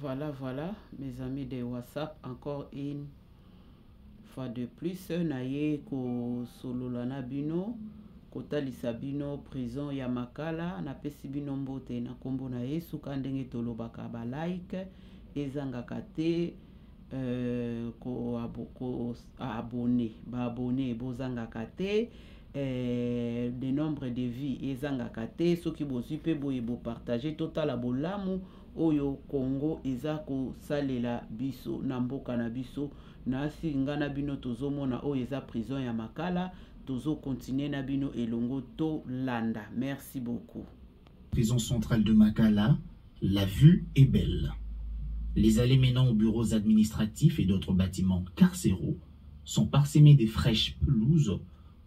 Voilà, mes amis de WhatsApp, encore une fois de plus, naye ko solola na bino, kotalisa bino prison ya Makala, na pesi bino mbote na kombo na Yesu kandenge tolobaka ba like, ezangaka te ko abonné, ba abonné bozangaka te. Le nombre de vie ezangaka te, soki bozwi pe boye bo partager total abolamu oyo Congo eza ko salela biso na mboka na biso na singa na bino tozomona oyo eza prison ya Makala, tozo continuer na bino elongo to landa. Merci beaucoup. Prison centrale de Makala, la vue est belle. Les allées menant aux bureaux administratifs et d'autres bâtiments carcéraux sont parsemés de fraîches pelouses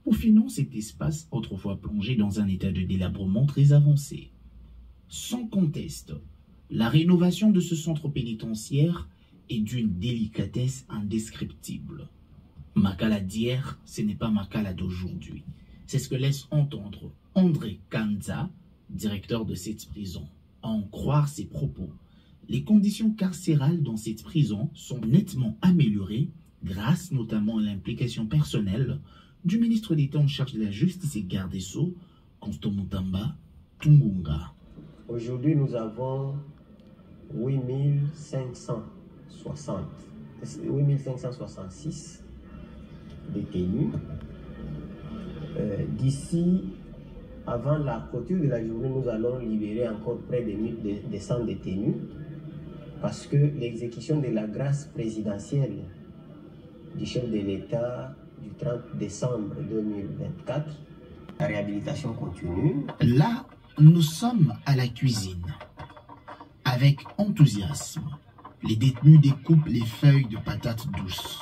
pour financer cet espace autrefois plongé dans un état de délabrement très avancé. Sans conteste, la rénovation de ce centre pénitentiaire est d'une délicatesse indescriptible. Makala d'hier, ce n'est pas Makala d'aujourd'hui. C'est ce que laisse entendre André Kanza, directeur de cette prison. À en croire ses propos, les conditions carcérales dans cette prison sont nettement améliorées grâce notamment à l'implication personnelle du ministre d'État en charge de la justice et garde des Sceaux, Constant Mutamba Tungunga. Aujourd'hui, nous avons 8566 détenus. D'ici, avant la clôture de la journée, nous allons libérer encore près de 100 détenus parce que l'exécution de la grâce présidentielle du chef de l'État du 30 décembre 2024, la réhabilitation continue. Là, nous sommes à la cuisine. Avec enthousiasme, les détenus découpent les feuilles de patates douces.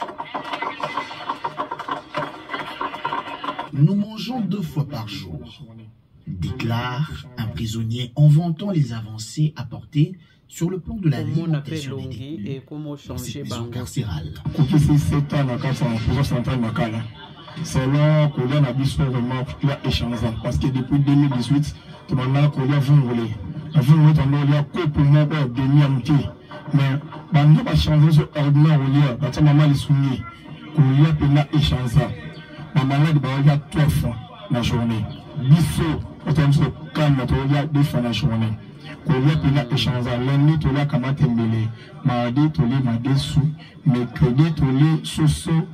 Nous mangeons 2 fois par jour, déclare un prisonnier en vantant les avancées apportées sur le plan de l'alimentation des détenus dans cette maison carcérale. Selon Kolia Nabiso vraiment échangé parce que depuis 2018, tout le monde a voulu il y a couple de demi-amitié. Mais on a changé ce ordinaire au lieu, parce que maman est soumise. Kolia a échangé. Maman a 3 fois la journée. Bisso, on a calme, il y a 2 fois la journée. Kolia a échangé. Lundi, tu l'as kamatembele. Mardi, tu l'as madesu. Mercredi, tu l'as soso.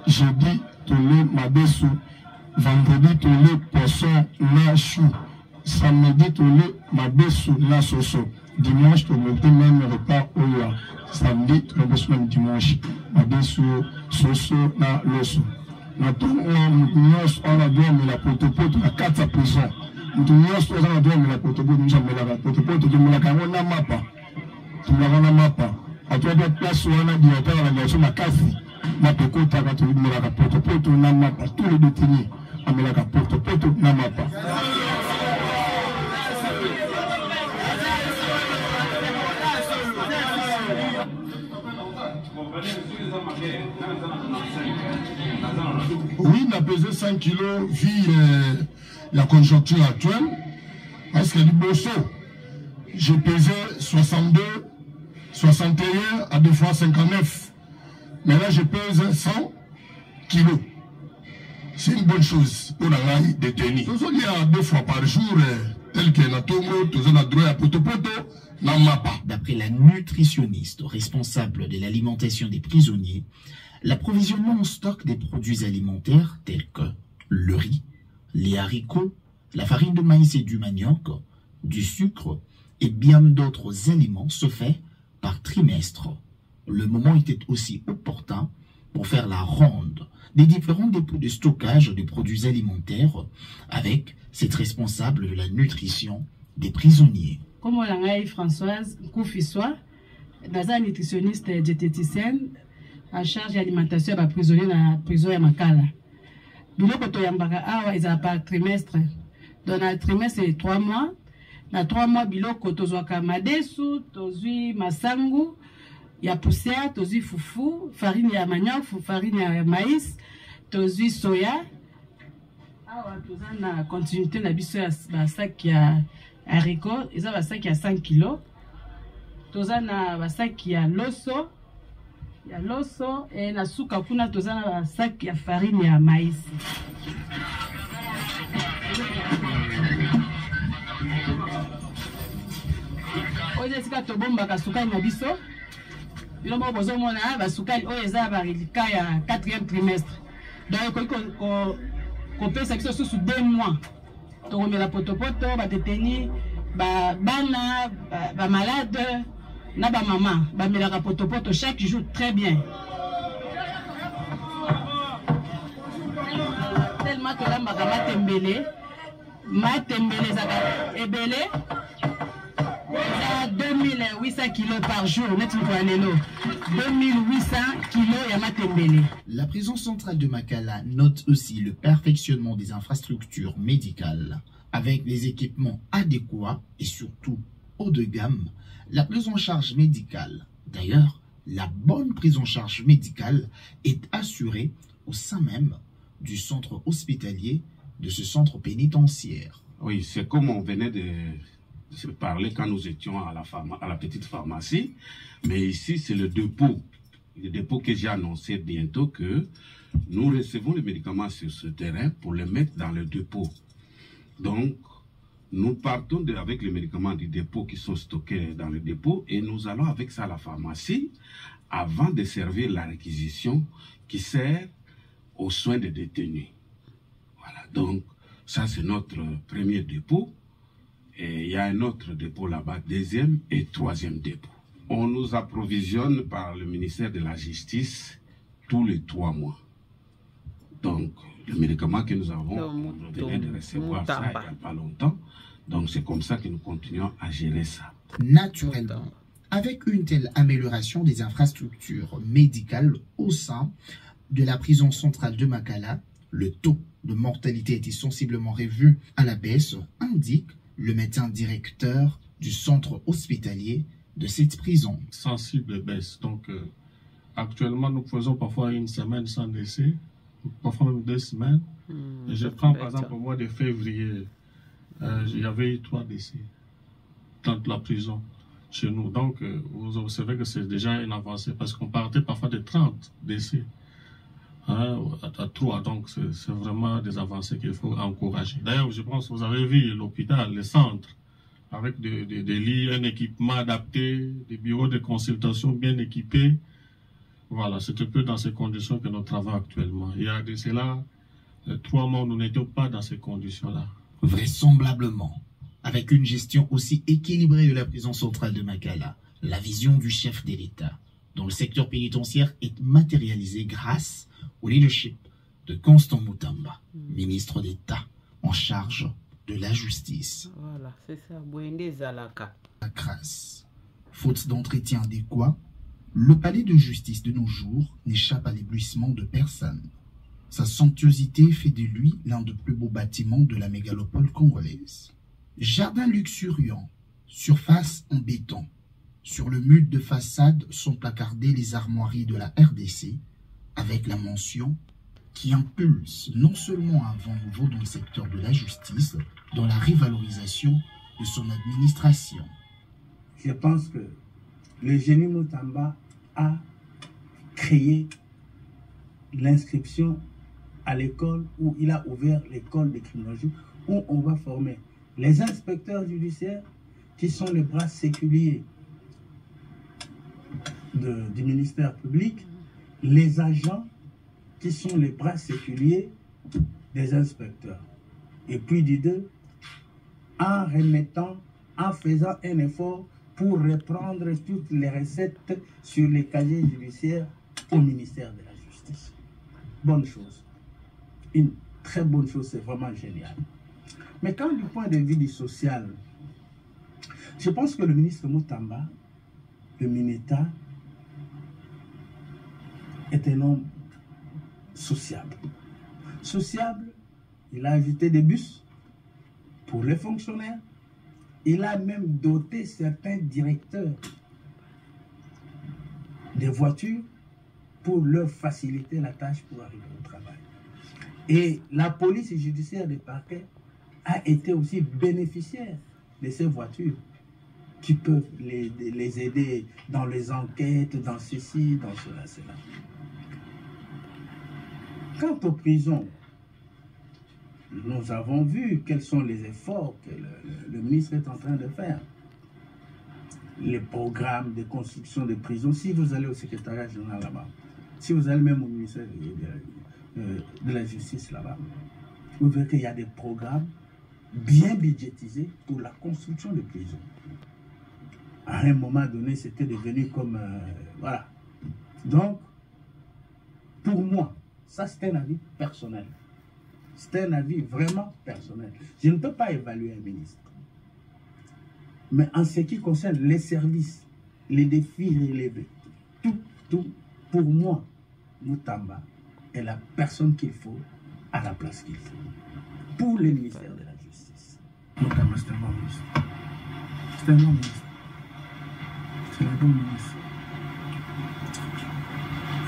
Jeudi, tolé mabesu, vendredi tolé poisson na chou, samedi tolé mabesu na soso, dimanche tolé même repas oya, samedi tolé même dimanche, mabesu soso na loso. Na ton nyos on a dormi la potopoto na 4 prison. Nyos on a dormi la potopoto nous jamais la potopoto de la na mapa. Tu la mapa. A toi de place on a directeur la nation na kasi. Na pekota ka tuli mela ka poto na mapa tous les détenus amela ka poto na mapa. Oui, on a pesé 5 kilos vu la conjoncture actuelle parce que du bosso j'ai pesé 62 61 à 2 fois 59. Mais là, je pèse 100 kilos. C'est une bonne chose pour la raille détenue. Il y a 2 fois par jour, tel que la tomo, tout ça, droit à poto, n'a mapa. D'après la nutritionniste responsable de l'alimentation des prisonniers, l'approvisionnement en stock des produits alimentaires tels que le riz, les haricots, la farine de maïs et du manioc, du sucre et bien d'autres aliments se fait par trimestre. Le moment était aussi opportun pour faire la ronde des différents dépôts de stockage des produits alimentaires avec cette responsable de la nutrition des prisonniers. Comme on l'a Françoise Koufissois, la nutritionniste diététicienne en charge de l'alimentation des prisonniers dans la prison de Makala. Nous avons par trimestre. Dans le trimestre, c'est 3 mois. Dans 3 mois, biloko tozwaka madesu, tozwi masangu, ya poussière, tozwi fufu, farine ya manioc, farine ya maïs, tozwi soya. Awa toza na continuité na biso ya sac ya haricot, eza ba sac ya 5 kg. tozana basaki ya loso et na suka kuna tozana basaki ya farine ya maïs. Oye sika tobombaka sukali na biso. Bilo mo bozomona basukali oyo eza barilika ya 4e trimestre. Donc ko pesa biso sous 2 mois. Tokomela potopoto bateteni bana ba malade na ba maman bamelaka potopoto chaque jour très bien. Tellement tolambaka matembele zaka ebele 2800 kilos par jour. 2800 kilos ya matembele. La prison centrale de Makala note aussi le perfectionnement des infrastructures médicales. Avec les équipements adéquats et surtout haut de gamme, la prise en charge médicale, d'ailleurs, la bonne prise en charge médicale est assurée au sein même du centre hospitalier de ce centre pénitentiaire. Oui, c'est comme on venait de se parler quand nous étions à la petite pharmacie, mais ici c'est le dépôt que j'ai annoncé bientôt que nous recevons les médicaments sur ce terrain pour les mettre dans le dépôt. Donc, nous partons avec les médicaments du dépôt qui sont stockés dans le dépôt et nous allons avec ça à la pharmacie avant de servir la réquisition qui sert aux soins des détenus. Voilà, donc ça c'est notre premier dépôt et il y a un autre dépôt là-bas, 2e et 3e dépôt. On nous approvisionne par le ministère de la Justice tous les 3 mois. Donc, le médicament que nous avons, on venait de recevoir ça il n'y a pas longtemps. Donc, c'est comme ça que nous continuons à gérer ça. Naturellement, avec une telle amélioration des infrastructures médicales au sein de la prison centrale de Makala, le taux de mortalité était sensiblement revu à la baisse, indique le médecin directeur du centre hospitalier de cette prison. Sensible baisse. Donc, actuellement, nous faisons parfois une semaine sans décès, parfois même 2 semaines. Et je prends par exemple au mois de février, il y avait eu 3 décès dans la prison chez nous. Donc, vous observez que c'est déjà une avancée parce qu'on partait parfois de 30 décès à 3. Donc, c'est vraiment des avancées qu'il faut encourager. D'ailleurs, je pense que vous avez vu l'hôpital, le centre, avec des lits, un équipement adapté, des bureaux de consultation bien équipés. Voilà, c'est un peu dans ces conditions que nous travaillons actuellement. Il y a de cela 3 mois, nous n'étions pas dans ces conditions-là. Vraisemblablement, avec une gestion aussi équilibrée de la prison centrale de Makala, la vision du chef de l'État dans le secteur pénitentiaire est matérialisée grâce au leadership de Constant Mutamba, ministre d'État en charge de la justice. Voilà, c'est ça. Bouende Zalaka. La grâce. Faute d'entretien adéquat, le palais de justice de nos jours n'échappe à l'éblouissement de personne. Sa somptuosité fait de lui l'un des plus beaux bâtiments de la mégalopole congolaise. Jardin luxuriant, surface en béton. Sur le mur de façade sont placardées les armoiries de la RDC avec la mention qui impulse non seulement un vent nouveau dans le secteur de la justice, dans la revalorisation de son administration. Je pense que le génie Mutamba a créé l'inscription à l'école où il a ouvert l'école de criminologie où on va former les inspecteurs judiciaires qui sont les bras séculiers du ministère public, les agents qui sont les bras séculiers des inspecteurs. Et puis du 2, en remettant, en faisant un effort pour reprendre toutes les recettes sur les casiers judiciaires au ministère de la Justice. Bonne chose. Une très bonne chose, c'est vraiment génial. Mais quand du point de vue du social, je pense que le ministre Mutamba, le Mineta, est un homme sociable. Sociable, il a ajouté des bus pour les fonctionnaires. Il a même doté certains directeurs des voitures pour leur faciliter la tâche pour arriver au travail. Et la police judiciaire des parquets a été aussi bénéficiaire de ces voitures qui peuvent les aider dans les enquêtes, dans ceci, dans cela. Quant aux prisons, nous avons vu quels sont les efforts que le ministre est en train de faire. Les programmes de construction de prisons, si vous allez au secrétariat général là-bas, si vous allez même au ministère de la Justice là-bas, vous verrez qu'il y a des programmes bien budgétisés pour la construction de prisons. À un moment donné, c'était devenu comme... voilà. Donc, pour moi, ça c'est un avis personnel. C'est un avis vraiment personnel. Je ne peux pas évaluer un ministre. Mais en ce qui concerne les services, les défis relevés, tout, pour moi, Moutamba est la personne qu'il faut à la place qu'il faut. Pour le ministère de la Justice. Moutamba, c'est un bon ministre. C'est un bon ministre. C'est un bon ministre.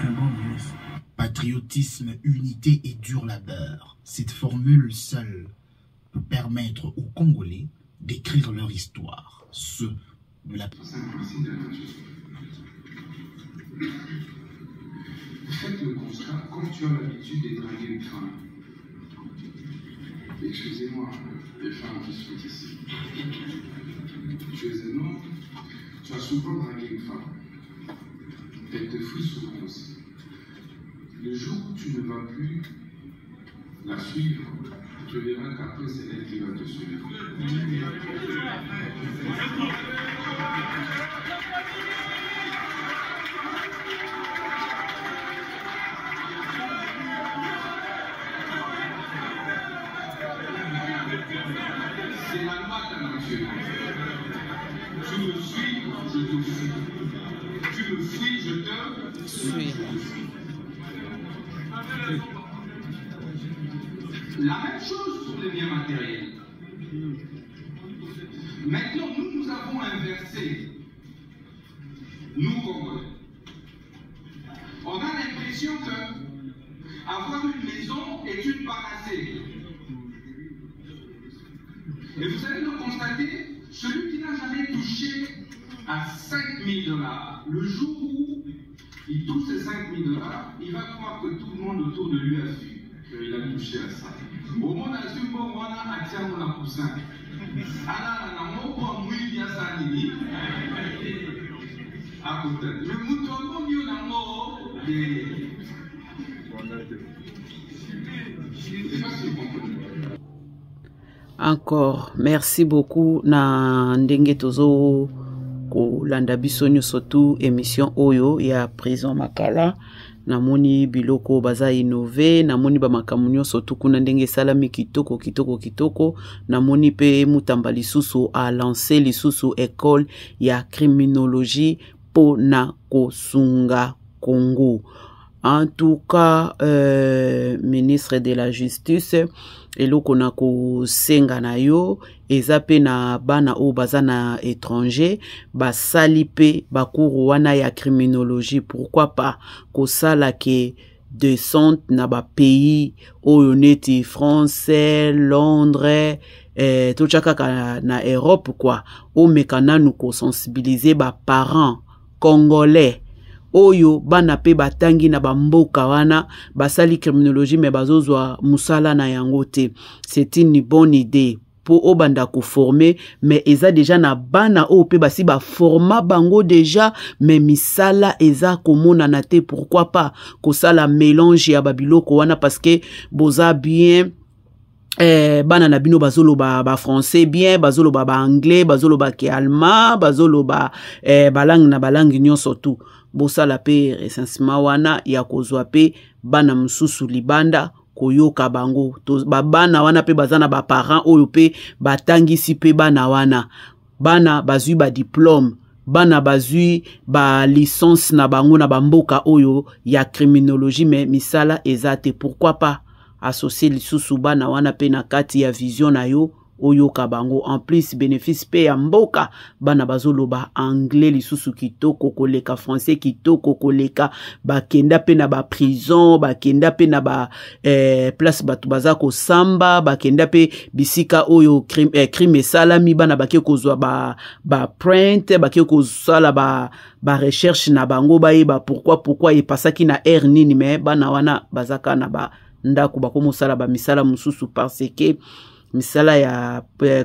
Un bon ministre. Patriotisme, unité et dur labeur. Cette formule seule peut permettre aux Congolais d'écrire leur histoire, ceux de la... Faites le constat, quand tu as l'habitude de draguer une femme, excusez-moi, les femmes qui sont ici, tu es un homme, tu as souvent dragué une femme, elle te fuit souvent aussi. Le jour où tu ne vas plus la suivre, tu verras qu'après c'est elle qui va te suivre. C'est la loi de la nature. Tu me suis, je te suis. Tu me fuis, je te suis. La même chose pour les biens matériels. Maintenant, nous avons inversé. Nous, Congolais. On a l'impression que avoir une maison est une panacée. Et vous allez le constater, celui qui n'a jamais touché à 5 000 $, le jour où il touche ces 5 000 $, il va croire que tout le monde autour de lui a vu qu'il a touché à ça. Au monde a su bon, on a attiré mon coussin. Alors, on a mon mouille bien ça, Nini. À côté. Mais mouton, mieux dans mon c'est pas si bon. Encore merci beaucoup na ndenge tozo ko landa biso nyonso tu émission oyo ya prison Makala. Namoni biloko baza innové, namoni ba makambo nyonso tu kuna ndenge salami kitoko. Namoni pe Moutamba lisusu a lancé lisusu école ya criminologie po na kosunga Congo. En tout cas, ministre de la Justice, eloko na ko senga na yo, eza pe na bana o baza na étranger, basali pe bakuru wana ya criminologie, pourquoi pas ko sala ke descente na ba pays oyo neti français, Londres, to chaka na Europe quoi, o mekana nu ko sensibiliser ba parents congolais oyo bana pe batangi na bamboka wana basali criminologie mais bazozwa musala na yango te. C'est une bonne idée pour obanda ko former, mais eza déjà na bana o pe basi ba forma bango déjà, mais misala eza komona na te. Pourquoi pas ko sala mélange ya babiloko wana, parce que boza bien bana na bino bazolo ba français bien, bazolo ba anglais, bazolo ba ki allemand, bazolo ba balang na balang nyonso tu. Bosala pe recensement wana ya kozwa pe bana msusu libanda koyoka bango. To bana wana pe bazana ba parents oyo pe batangisi pe bana wana. Bana bazui ba diplôme, bana bazui ba licence na bango na bamboka oyo ya criminologie, mais misala ezate. Pourquoi pas associer lisusu bana wana pe na kati ya vision na yo oyoka bango. En plus bénéfice pe ya mboka bana bazoloba anglais lisusu kitoko koleka, français kitoko koleka, bakenda pe na ba prison, bakenda pe na ba place batu baza ko samba, bakenda pe bisika oyo crime salami bana bake kozwa ba print, bake kozala ba recherche na bango bayeba pourquoi e pasaki na air nini, mais bana wana bazaka na ba ndako bakomo sala ba misala mususu parce que misala ya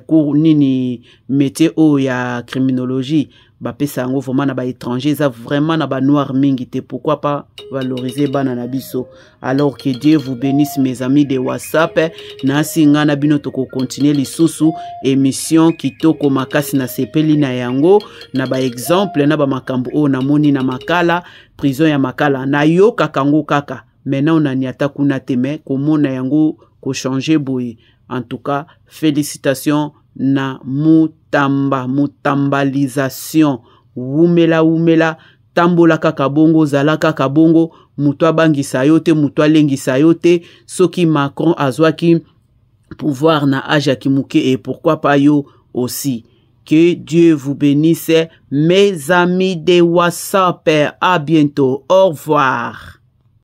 cours nini métier o ya criminologie bapesa yango vraiment na ba étranger, ça vraiment na ba noir mingi te, pourquoi pas valoriser bana na biso. Alors que Dieu vous bénisse mes amis de WhatsApp. Na singa na bino toko continuer lisusu émission kitoko makasi na sepeli na yango na ba exemple na ba makambo o na moni na makala prison ya makala na yo kakango kaka maintenant on ani ata kuna te mais komona yango ko changer boye. En tout cas, félicitations na mutambalisation. Wumela, tambola kaka bongo, zala kaka bongo, muto abangisa yote, muto alengisa yote, soki Macron azwaki pouvoir na aja kimuke et pourquoi pas yo aussi. Que Dieu vous bénisse, mes amis de WhatsApp. À bientôt. Au revoir.